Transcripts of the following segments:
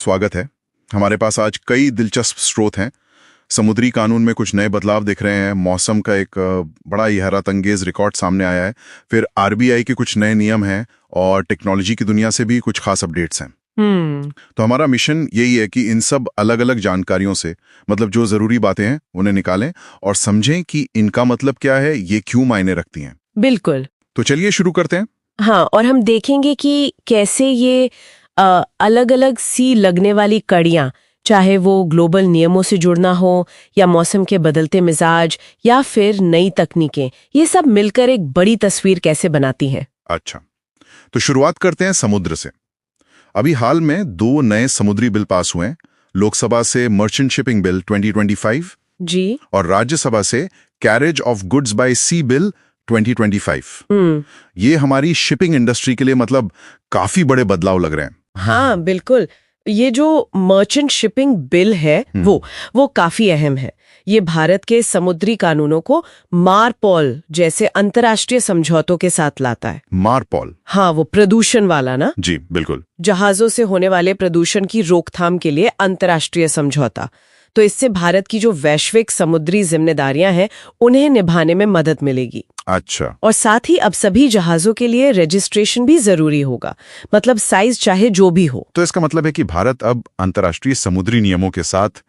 स्वागत है। हमारे पास आज कई दिलचस्प स्रोत हैं। समुद्री कानून में कुछ नए बदलाव दिख रहे हैं, मौसम का एक बड़ा ही हैरतअंगेज रिकॉर्ड सामने आया है, फिर आरबीआई के कुछ नए नियम हैं और टेक्नोलॉजी की दुनिया से भी कुछ खास अपडेट्स हैं। तो हमारा मिशन यही है कि इन सब अलग अलग जानकारियों से मतलब जो जरूरी बातें हैं उन्हें निकालें और समझें कि इनका मतलब क्या है, ये क्यों मायने रखती हैं। बिल्कुल। तो चलिए शुरू करते हैं। हाँ, और हम देखेंगे कि कैसे ये अलग अलग सी लगने वाली कड़ियां, चाहे वो ग्लोबल नियमों से जुड़ना हो या मौसम के बदलते मिजाज या फिर नई तकनीकें, ये सब मिलकर एक बड़ी तस्वीर कैसे बनाती हैं। अच्छा, तो शुरुआत करते हैं समुद्र से। अभी हाल में 2 नए समुद्री बिल पास हुए हैं। लोकसभा से मर्चेंट शिपिंग बिल 2025 जी। और राज्यसभा से carriage of goods by sea bill 2025। ये हमारी शिपिंग इंडस्ट्री के लिए मतलब काफी बड़े बदलाव लग रहे हैं। हाँ बिल्कुल। ये जो मर्चेंट शिपिंग बिल है वो काफी अहम है। ये भारत के समुद्री कानूनों को मारपॉल जैसे अंतर्राष्ट्रीय समझौतों के साथ लाता है। मारपॉल? हाँ, वो प्रदूषण वाला ना। जी बिल्कुल। जहाजों से होने वाले प्रदूषण की रोकथाम के लिए अंतर्राष्ट्रीय समझौता। तो इससे भारत की जो वैश्विक समुद्री जिम्मेदारियां हैं उन्हें निभाने में मदद मिलेगी। अच्छा। और साथ ही अब सभी जहाजों के लिए रजिस्ट्रेशन भी जरूरी होगा, मतलब साइज चाहे जो भी हो। तो इसका मतलब है कि भारत अब अंतर्राष्ट्रीय समुद्री नियमों के साथ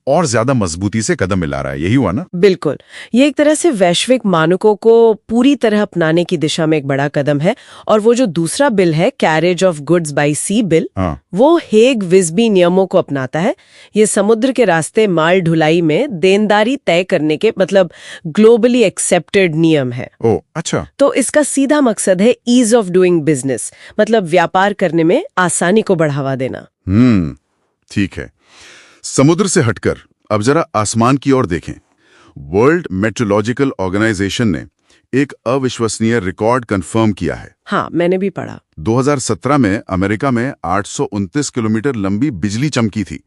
और ज्यादा मजबूती से कदम मिला रहा है, यही हुआ ना? बिल्कुल। ये एक तरह से वैश्विक मानकों को पूरी तरह अपनाने की दिशा में एक बड़ा कदम है। और वो जो दूसरा बिल है, carriage of goods by sea bill, वो हेग विस्बी नियमों को अपनाता है। ये समुद्र के रास्ते माल ढुलाई में देनदारी तय करने के मतलब ग्लोबली एक्सेप्टेड नियम है। ओह अच्छा। तो इसका सीधा मकसद है ईज ऑफ डूइंग बिजनेस, मतलब व्यापार करने में आसानी को बढ़ावा देना। ठीक है। समुद्र से हटकर अब जरा आसमान की ओर देखें। वर्ल्ड मेट्रोलॉजिकल ऑर्गेनाइजेशन ने एक अविश्वसनीय रिकॉर्ड कंफर्म किया है। हाँ, मैंने भी पढ़ा। 2017 में अमेरिका में 829 किलोमीटर लंबी बिजली चमकी थी।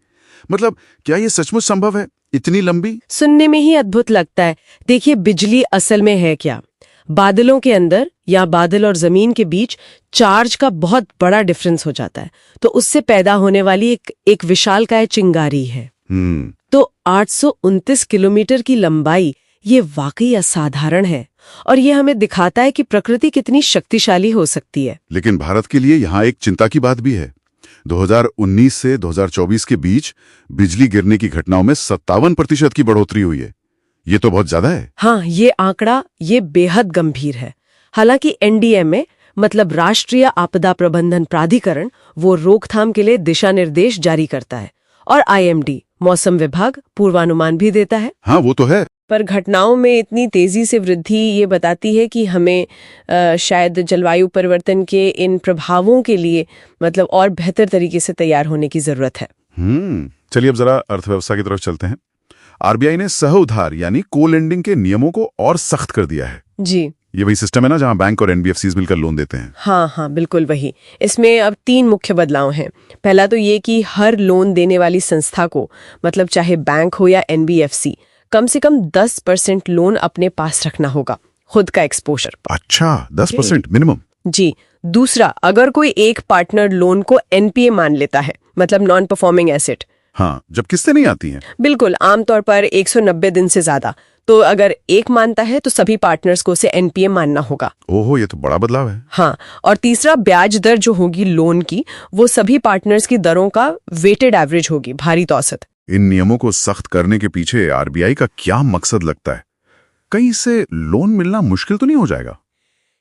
मतलब क्या ये सचमुच संभव है, इतनी लंबी? सुनने में ही अद्भुत लगता है। देखिए, बिजली असल में है क्या? बादलों के अंदर या बादल और जमीन के बीच चार्ज का बहुत बड़ा डिफरेंस हो जाता है, तो उससे पैदा होने वाली एक विशालकाय चिंगारी है। तो 829 किलोमीटर की लंबाई ये वाकई असाधारण है और ये हमें दिखाता है कि प्रकृति कितनी शक्तिशाली हो सकती है। लेकिन भारत के लिए यहाँ एक चिंता की बात भी है। 2019 से 2024 के बीच बिजली गिरने की घटनाओं में 57% की बढ़ोतरी हुई है। ये तो बहुत ज्यादा है। हाँ, ये आंकड़ा ये बेहद गंभीर है। हालांकि एनडीएमए मतलब राष्ट्रीय आपदा प्रबंधन प्राधिकरण वो रोकथाम के लिए दिशा निर्देश जारी करता है और आईएमडी मौसम विभाग पूर्वानुमान भी देता है। हाँ वो तो है। पर घटनाओं में इतनी तेजी से वृद्धि ये बताती है कि हमें शायद जलवायु परिवर्तन के इन प्रभावों के लिए मतलब और बेहतर तरीके से तैयार होने की जरूरत है। चलिए अब जरा अर्थव्यवस्था की तरफ चलते हैं। आरबीआई ने सह उधार यानी को लेंडिंग के नियमों को और सख्त कर दिया है। जी, ये वही सिस्टम है ना जहां बैंक और एनबीएफसीज मिलकर लोन देते हैं। हाँ बिल्कुल वही। इसमें अब 3 मुख्य बदलाव हैं। पहला तो ये कि हर लोन देने वाली संस्था को मतलब चाहे बैंक हो या एनबीएफसी, कम से कम 10% लोन अपने पास रखना होगा, खुद का एक्सपोजर। अच्छा, 10% मिनिमम? जी। दूसरा, अगर कोई एक पार्टनर लोन को एनपीए मान लेता है मतलब नॉन परफॉर्मिंग एसेट, हाँ, जब किस्तें नहीं आती हैं। बिल्कुल, आमतौर पर 190 दिन से ज्यादा, तो अगर एक मानता है तो सभी पार्टनर्स को उसे एनपीए मानना होगा। ओहो, ये तो बड़ा बदलाव है। हाँ, और तीसरा, ब्याज दर जो होगी लोन की वो सभी पार्टनर्स की दरों का वेटेड एवरेज होगी, भारित औसत। इन नियमों को सख्त करने के पीछे आरबीआई का क्या मकसद लगता है? कहीं से लोन मिलना मुश्किल तो नहीं हो जाएगा?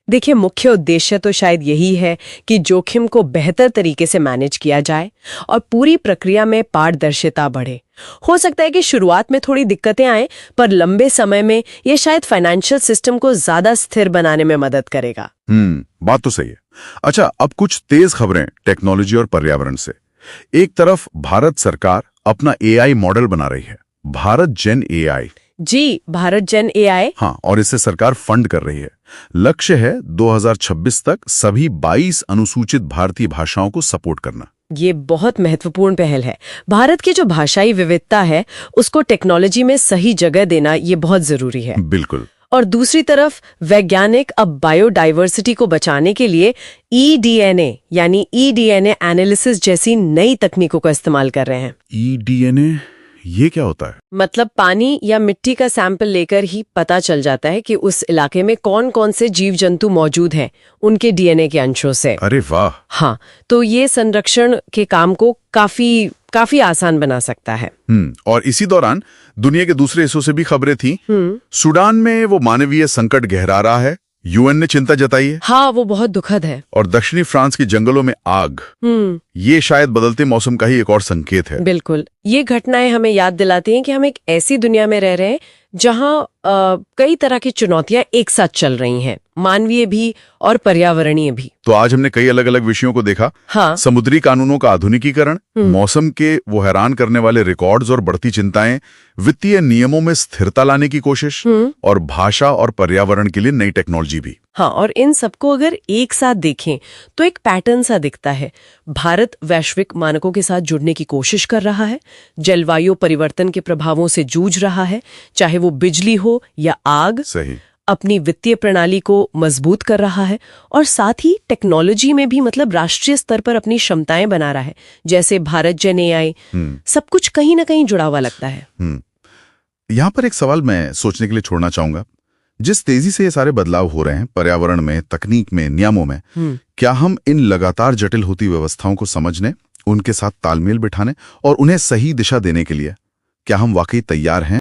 देखिए, मुख्य उद्देश्य तो शायद यही है कि जोखिम को बेहतर तरीके से मैनेज किया जाए और पूरी प्रक्रिया में पारदर्शिता बढ़े। हो सकता है कि शुरुआत में थोड़ी दिक्कतें आए, पर लंबे समय में ये शायद फाइनेंशियल सिस्टम को ज्यादा स्थिर बनाने में मदद करेगा। बात तो सही है। अच्छा, अब कुछ तेज खबरें टेक्नोलॉजी और पर्यावरण से। एक तरफ भारत सरकार अपना एआई मॉडल बना रही है, भारत जेन एआई। जी, भारत जेन एआई। हाँ, और इसे सरकार फंड कर रही है। लक्ष्य है 2026 तक सभी 22 अनुसूचित भारतीय भाषाओं को सपोर्ट करना। ये बहुत महत्वपूर्ण पहल है। भारत की जो भाषाई विविधता है उसको टेक्नोलॉजी में सही जगह देना ये बहुत जरूरी है। बिल्कुल। और दूसरी तरफ वैज्ञानिक अब बायोडाइवर्सिटी को बचाने के लिए eDNA यानी eDNA एनालिसिस जैसी नई तकनीकों का इस्तेमाल कर रहे हैं। eDNA ये क्या होता है? मतलब पानी या मिट्टी का सैंपल लेकर ही पता चल जाता है कि उस इलाके में कौन कौन से जीव जंतु मौजूद हैं उनके डीएनए के अंशों से। अरे वाह! हाँ, तो ये संरक्षण के काम को काफी आसान बना सकता है। और इसी दौरान दुनिया के दूसरे हिस्सों से भी खबरें थी। सूडान में वो मानवीय संकट गहरा रहा है, यूएन ने चिंता जताई है। हाँ, वो बहुत दुखद है। और दक्षिणी फ्रांस के जंगलों में आग, ये शायद बदलते मौसम का ही एक और संकेत है। बिल्कुल, ये घटनाएं हमें याद दिलाती हैं कि हम एक ऐसी दुनिया में रह रहे हैं जहाँ कई तरह की चुनौतियां एक साथ चल रही हैं, मानवीय भी और पर्यावरणीय भी। तो आज हमने कई अलग अलग विषयों को देखा। हाँ। समुद्री कानूनों का आधुनिकीकरण, मौसम के वो हैरान करने वाले रिकॉर्ड्स और बढ़ती चिंताएं, वित्तीय नियमों में स्थिरता लाने की कोशिश, और भाषा और पर्यावरण के लिए नई टेक्नोलॉजी भी। हाँ, और इन सबको अगर एक साथ देखें तो एक पैटर्न सा दिखता है। भारत वैश्विक मानकों के साथ जुड़ने की कोशिश कर रहा है, जलवायु परिवर्तन के प्रभावों से जूझ रहा है, चाहे वो बिजली हो या आग। सही। अपनी वित्तीय प्रणाली को मजबूत कर रहा है और साथ ही टेक्नोलॉजी में भी मतलब राष्ट्रीय स्तर पर अपनी क्षमताएं बना रहा है, जैसे भारत जन AI। सब कुछ कहीं ना कहीं जुड़ा हुआ लगता है। यहाँ पर एक सवाल मैं सोचने के लिए छोड़ना चाहूंगा। जिस तेजी से ये सारे बदलाव हो रहे हैं पर्यावरण में, तकनीक में, नियमों में, क्या हम इन लगातार जटिल होती व्यवस्थाओं को समझने, उनके साथ तालमेल बिठाने और उन्हें सही दिशा देने के लिए क्या हम वाकई तैयार हैं?